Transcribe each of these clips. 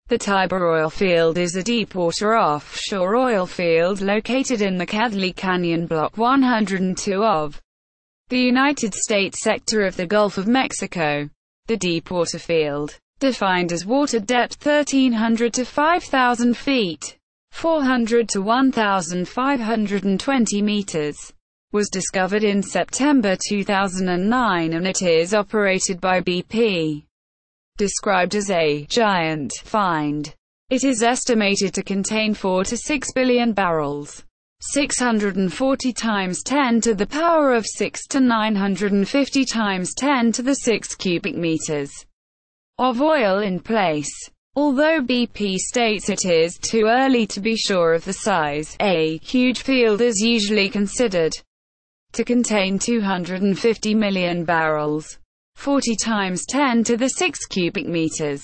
The Tiber Oil Field is a deepwater offshore oil field located in the Keathley Canyon Block 102 of the United States sector of the Gulf of Mexico. The deepwater field, defined as water depth 1,300 to 5,000 feet, 400 to 1,520 meters, was discovered in September 2009 and it is operated by BP. Described as a giant find, it is estimated to contain 4 to 6 billion barrels, 640 times 10 to the power of 6 to 950 times 10 to the 6 cubic meters of oil in place. Although BP states it is too early to be sure of the size, a huge field is usually considered to contain 250 million barrels, 40 times 10 to the 6 cubic meters.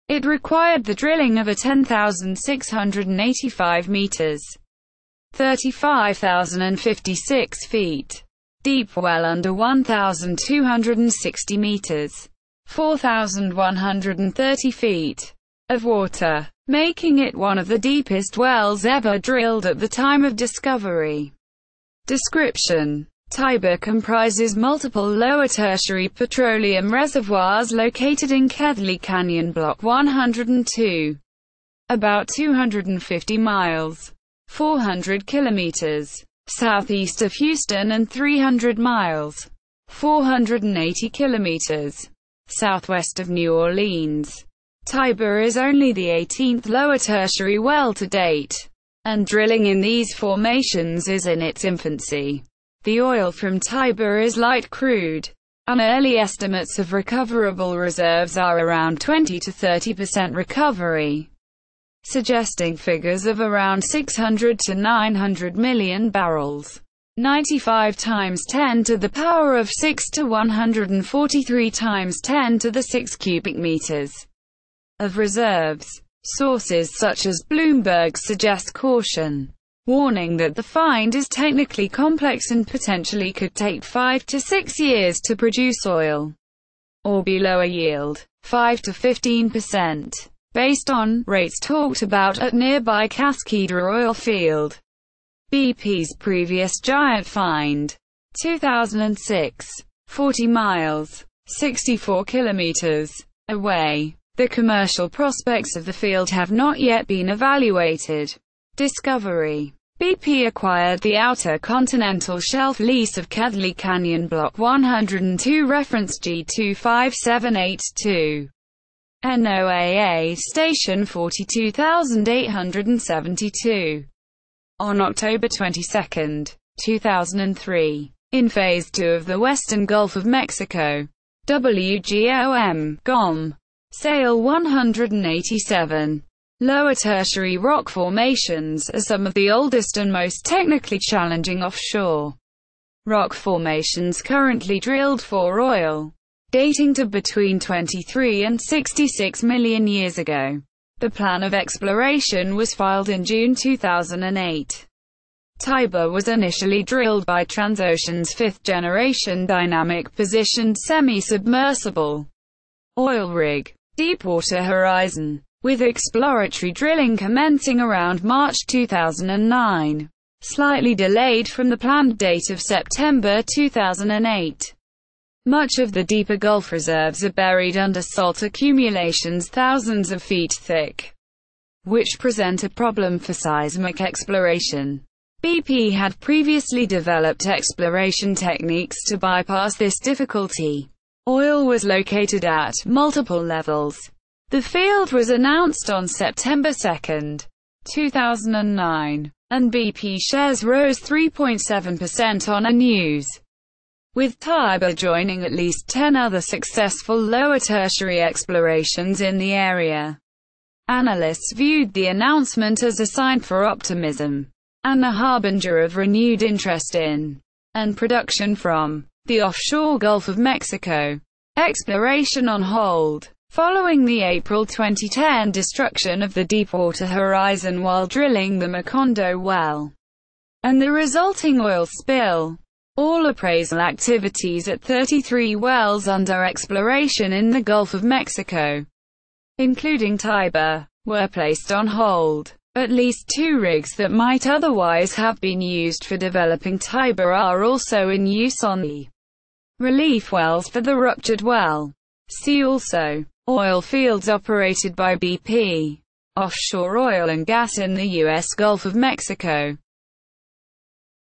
It required the drilling of a 10,685 meters, 35,056 feet, deep well under 1,260 meters, 4,130 feet, of water, making it one of the deepest wells ever drilled at the time of discovery. Description: Tiber comprises multiple lower tertiary petroleum reservoirs located in Keathley Canyon Block 102, about 250 miles, 400 kilometers, southeast of Houston and 300 miles, 480 kilometers, southwest of New Orleans. Tiber is only the 18th lower tertiary well to date, and drilling in these formations is in its infancy. The oil from Tiber is light crude, and early estimates of recoverable reserves are around 20 to 30% recovery, suggesting figures of around 600 to 900 million barrels, 95 times 10 to the power of 6 to 143 times 10 to the 6 cubic meters of reserves. Sources such as Bloomberg suggest caution, warning that the find is technically complex and potentially could take 5 to 6 years to produce oil, or be lower yield, 5 to 15%, based on rates talked about at nearby Keathley Oil Field. BP's previous giant find, 2006, 40 miles, 64 kilometers away. The commercial prospects of the field have not yet been evaluated. Discovery: BP acquired the Outer Continental Shelf lease of Keathley Canyon Block 102 reference G25782. NOAA Station 42872. On October 22, 2003, in Phase 2 of the Western Gulf of Mexico, WGOM, GOM, Sale 187. Lower tertiary rock formations are some of the oldest and most technically challenging offshore rock formations currently drilled for oil, dating to between 23 and 66 million years ago. The plan of exploration was filed in June 2008. Tiber was initially drilled by Transocean's fifth-generation dynamic-positioned semi-submersible oil rig, Deepwater Horizon, with exploratory drilling commencing around March 2009, slightly delayed from the planned date of September 2008. Much of the deeper Gulf reserves are buried under salt accumulations thousands of feet thick, which present a problem for seismic exploration. BP had previously developed exploration techniques to bypass this difficulty. Oil was located at multiple levels. The field was announced on September 2, 2009, and BP shares rose 3.7% on a news, with Tiber joining at least 10 other successful lower tertiary explorations in the area. Analysts viewed the announcement as a sign for optimism, and a harbinger of renewed interest in, and production from, the offshore Gulf of Mexico. Exploration on hold. Following the April 2010 destruction of the Deepwater Horizon while drilling the Macondo well, and the resulting oil spill, all appraisal activities at 33 wells under exploration in the Gulf of Mexico, including Tiber, were placed on hold. At least 2 rigs that might otherwise have been used for developing Tiber are also in use on the relief wells for the ruptured well. See also: oil fields operated by BP. Offshore oil and gas in the U.S. Gulf of Mexico.